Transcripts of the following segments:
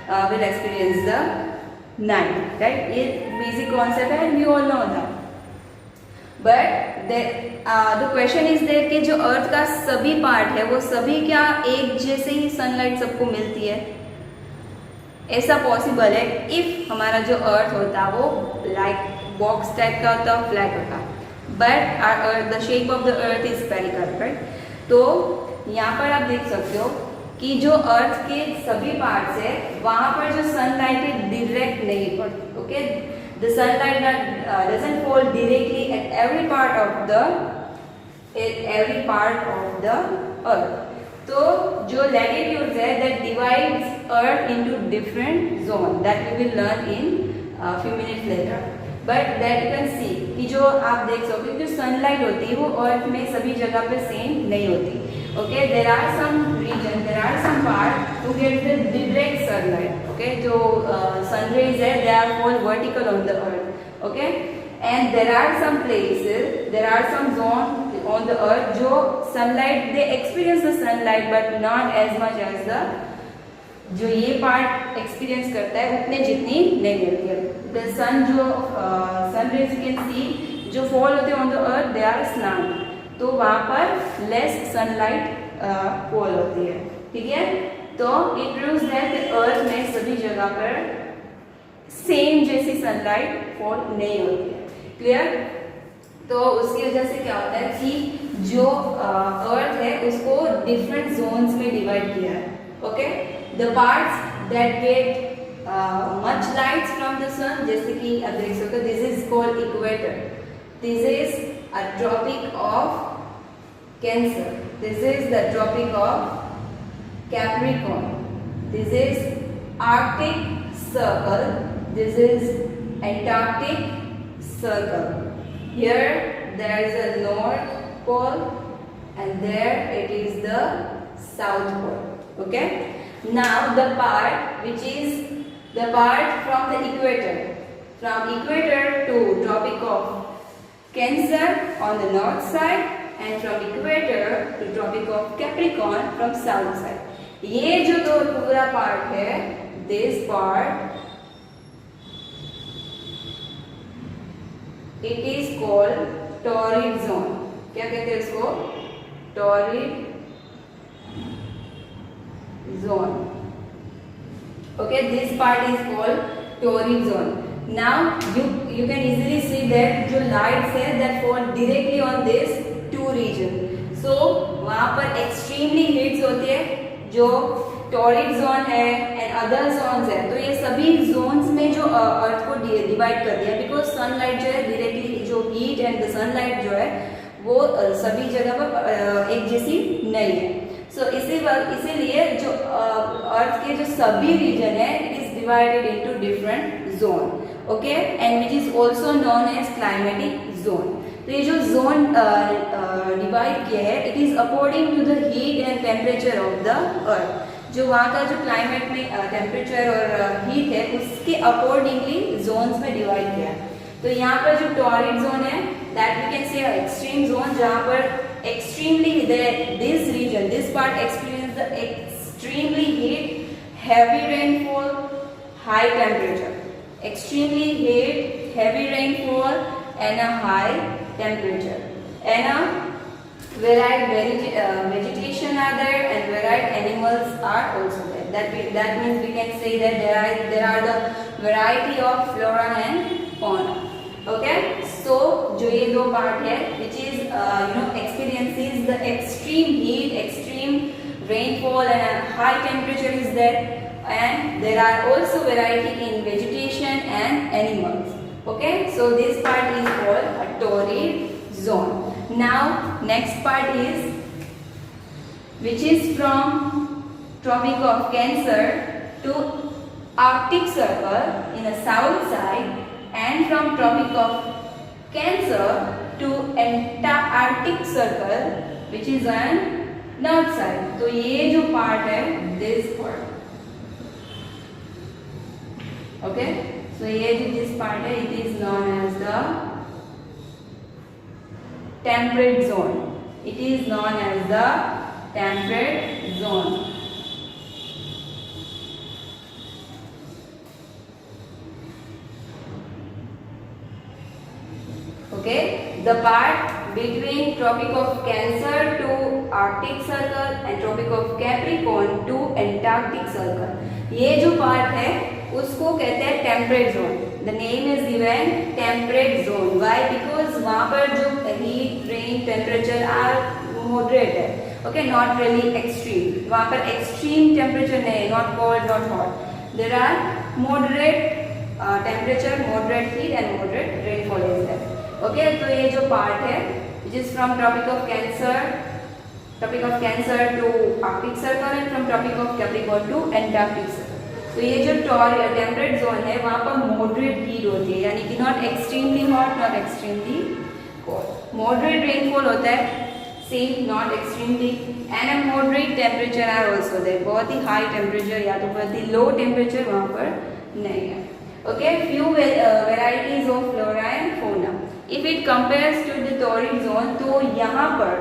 will experience the night, right? ये basic concept है and we all know that. But the question is there कि जो अर्थ का सभी पार्ट है वो सभी क्या एक जैसे ही सनलाइट सबको मिलती है? ऐसा पॉसिबल है इफ हमारा जो अर्थ होता है वो लाइक बॉक्स टाइप का होता, फ्लैट होता, but the shape of the earth is spherical, right? तो यहाँ पर आप देख सकते हो कि जो अर्थ के सभी पार्ट्स है वहाँ पर जो सनलाइट है डायरेक्ट नहीं पड़ती, okay? The sunlight doesn't fall directly at every part of the earth. तो जो लैटिट्यूड्स है that divides earth into different zone that we will learn in few minutes later. But that you can see कि जो आप देख सकते हो जो सनलाइट होती है वो अर्थ में सभी जगह पे सेम नहीं होती. Okay, there are some region, there are some part who get the direct sunlight. Okay, जो sun rays है, they are all vertical on the earth. Okay, and there are some places, there are some zone on the earth जो sunlight they experience the sunlight but not as much as the जो ये part experience करता है उतने जितनी नहीं मिलती है. The sun जो sun rays you can see जो fall होते हैं on the earth they are slant. तो वहाँ पर लेस सनलाइट फॉल होती है, ठीक है? तो इट प्रूव्स दैट अर्थ में सभी जगह पर सेम जैसी सनलाइट फॉल नहीं होती है. क्लियर? तो उसकी वजह से क्या होता है कि जो अर्थ है उसको डिफरेंट जोन्स में डिवाइड किया है. Okay, the parts that get much lights from the sun, जैसे कि आप देख सकते हो this is called equator, this is a tropic of Cancer, this is the tropic of Capricorn, this is Arctic Circle, this is Antarctic Circle. Here there is a North Pole and there it is the South Pole. Okay, now the part which is the part from the equator, from equator to Tropic of Cancer on the north side and from equator to Tropic of Capricorn from south side. ये जो दो पूरा part है, this part it is called torrid zone. क्या कहते हैं इसको? Torrid zone. Okay, this part is called torrid zone. Now you can easily see that जो lights है that fall directly on this two region. So वहाँ पर extremely heats होती है जो torrid zone है and other zones है. तो ये सभी zones में जो अर्थ को डिवाइड कर दिया because sunlight जो है directly जो heat and the sunlight जो है वो सभी जगह पर एक जैसी नहीं है. So इसीलिए जो अर्थ के जो सभी region है it is divided into different zone. Okay, and which is also known as climatic zone. तो ये जो zone divide किया है it is according to the heat and temperature of the earth. जो वहाँ का जो climate में temperature और heat है उसके accordingly zones में divide किया है. तो यहाँ पर जो torrid zone है that we can say extreme zone जहाँ पर extremely this region this part experience the extremely heat, heavy rainfall, high temperature. Extremely heat, heavy rainfall and a high temperature and a varied vegetation are there and varied animals are also there. That means we can say that there are the variety of flora and fauna. Okay, so जो ये दो part है which is experiences the extreme heat, extreme rainfall and a high temperature is there. And there are also variety in vegetation and animals. Okay, so this part is called a torrid zone. Now next part is which is from Tropic of Cancer to Arctic Circle in the south side and from Tropic of Cancer to Antarctic Circle which is on north side. तो ये जो part है this part. Okay, so ये जो this part है it is known as the temperate zone. It is known as the temperate zone. Okay, the part between Tropic of Cancer to Arctic Circle and Tropic of Capricorn to Antarctic Circle, ये जो part है उसको कहते हैं temperate zone. The name is given temperate zone. Why? Because वहाँ पर जो heat, rain, temperature are moderate है. Okay, not really extreme. वहाँ पर एक्सट्रीम टेम्परेचर नहीं है, not cold not hot. There are moderate temperature, moderate heat and moderate rainfall is there. Okay, तो ये जो पार्ट है which is from Tropic of Cancer to Arctic Circle and from Tropic of Capricorn to Antarctic circle. तो ये जो temperate zone है वहाँ पर मॉडरेट हीट होती है, यानी कि not extremely hot not extremely cold. Moderate rainfall होता है, same not extremely, and a moderate temperature are also there. बहुत ही हाई टेम्परेचर या तो बहुत ही लो टेम्परेचर वहाँ पर नहीं है. Okay, few varieties of flora and fauna. If it compares to the torrid zone, तो यहाँ पर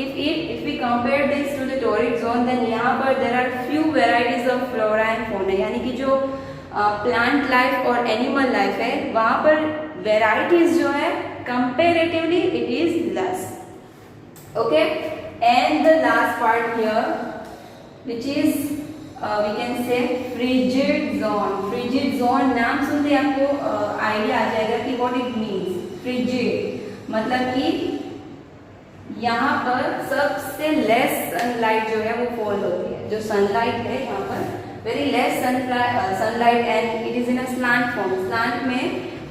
if we compare this to the torrid zone, then यहाँ पर there are few varieties of flora and fauna. यानी कि जो plant life और animal life है वहाँ पर varieties जो है comparatively it is less. Okay, and the last part here, which is we can say frigid zone. Frigid zone नाम सुनते आपको आइडिया आ जाएगा कि what it means. Frigid मतलब कि यहाँ पर सबसे लेस सनलाइट जो है वो फॉल होती है. जो सनलाइट है यहाँ पर very less sunlight and it is in a slant form. Slant में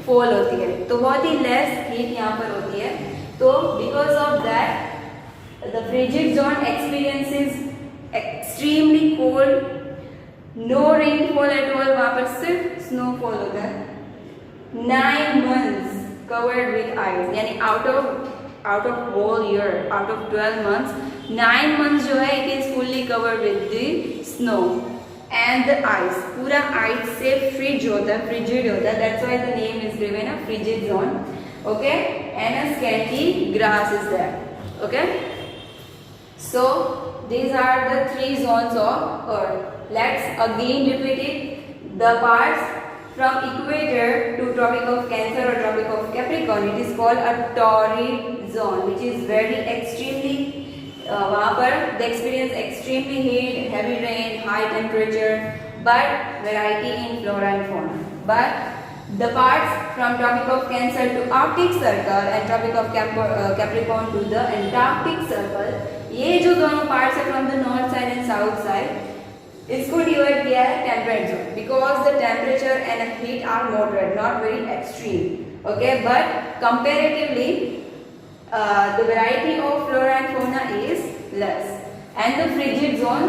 फॉल होती है, तो बहुत ही लेस हीट यहाँ पर होती है. तो because of that the frigid zone experiences extremely cold, no rainfall at all. वहां पर सिर्फ स्नोफॉल होता है. 9 months कवर्ड विद आइस, यानी out of whole year, out of 12 months, 9 months जो है it is fully covered with the snow and the ice. पूरा ice से फ्रिज होता है, फ्रिजिड होता है. That's why the name is given a frigid zone. Okay, and a scanty grass is there. Okay, so these are the 3 zones of Earth. Let's again repeat it. The parts from equator to Tropic of Cancer or Tropic of Capricorn, it is called a torrid zone, which is very extremely वहाँ पर they experience extremely heat, heavy rain, high temperature, but variety in flora and fauna. But the parts from Tropic of Cancer to Arctic Circle and Tropic of Capricorn to the Antarctic Circle, ये जो दोनों parts है from the north side and south side, इसको divide किया है temperate zone. Because the temperature and heat are moderate, not very extreme. Okay, but comparatively the variety of flora and fauna is less. And the frigid zone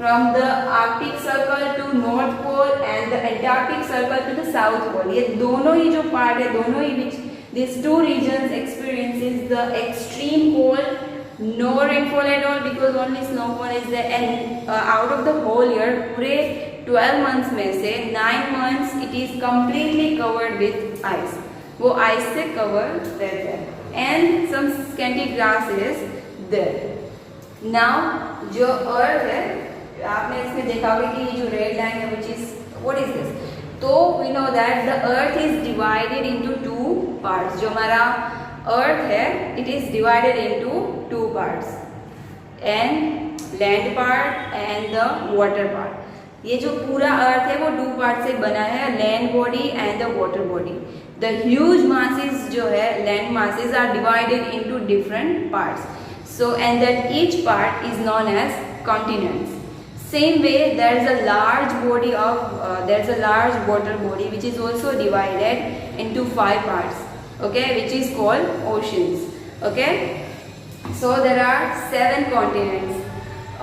from the Arctic circle to north pole and the Antarctic circle to the south pole, ये दोनों ही जो part है, दोनों ही विच these 2 regions experiences the extreme cold, no rainfall at all because only snowfall is there. And out of the whole year, पूरे 12 months में से 9 months it is completely covered with ice. वो ice से cover रहते हैं. And some scanty grass is there. Now जो earth है, आपने इसमें देखा होगा कि ये जो red line है, which is what is this? तो we know that the earth is divided into 2 parts. जो हमारा अर्थ है it is divided into 2 parts, and land part and the water part. ये जो पूरा अर्थ है वो 2 पार्ट से बना है, land body and the water body. The huge masses जो है, land masses are divided into different parts. So and that each part is known as continents. Same way, there is a large body of there is a large water body which is also divided into 5 parts. Okay, which is called oceans. Okay, so there are 7 continents.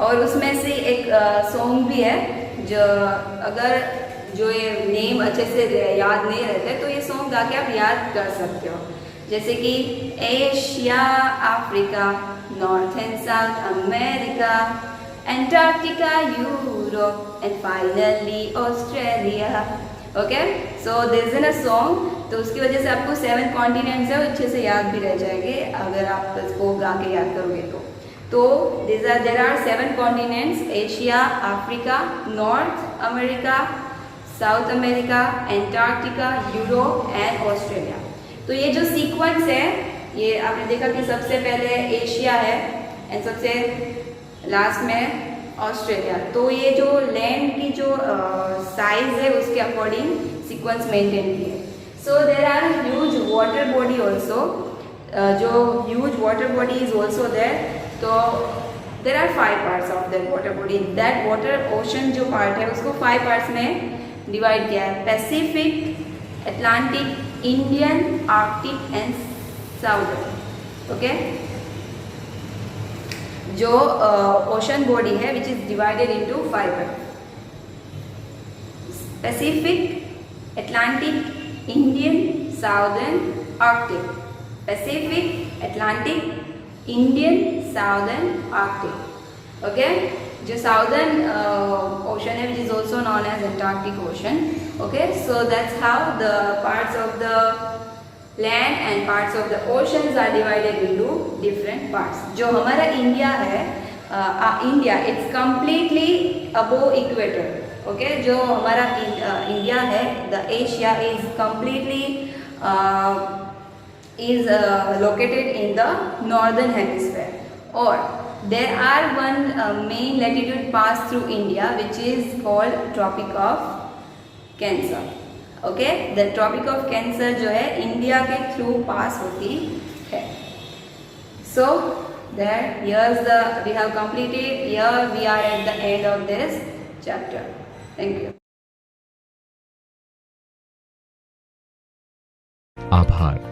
और उसमें से एक song भी है जो अगर जो ये नेम अच्छे से याद नहीं रहते तो ये सॉन्ग गा के आप याद कर सकते हो. जैसे कि Asia, Africa, north and south America, Antarctica, Europe, and finally Australia. Okay, so this is a song. तो उसकी वजह से आपको 7 कॉन्टिनेंट्स है अच्छे से याद भी रह जाएंगे अगर आप इसको गा के याद करोगे तो. तो there are 7 continents: Asia, Africa, north America, south America, Antarctica, Europe and Australia. तो ये जो सीक्वेंस है, ये आपने देखा कि सबसे पहले एशिया है एंड सबसे लास्ट में ऑस्ट्रेलिया। तो ये जो लैंड की जो साइज है उसके अकॉर्डिंग सीक्वेंस मेंटेन की है। So there are huge water body also, जो huge water body is also there. तो there are 5 parts of that water body. That water ocean जो पार्ट है उसको 5 पार्ट्स में डिवाइड किया है, Pacific, Atlantic, Indian, Arctic and southern. Okay, जो ओशन बॉडी है which is divided into 5 parts, Pacific, Atlantic, Indian, southern, Arctic. Pacific, Atlantic, Indian, southern, Arctic. Okay, जो साउदर्न ओशन है which is also known as Antarctic ocean. Okay, so that's how the parts of the land and parts of the oceans are divided into different parts. जो हमारा India है, India it's completely above equator. Okay, जो हमारा India है, the Asia is completely is located in the northern hemisphere, or there are one main latitude pass through India which is called Tropic of Cancer. Okay, the Tropic of Cancer जो है India के through pass होती है। So that here's the we have completed, here we are at the end of this chapter. Thank you. आभार।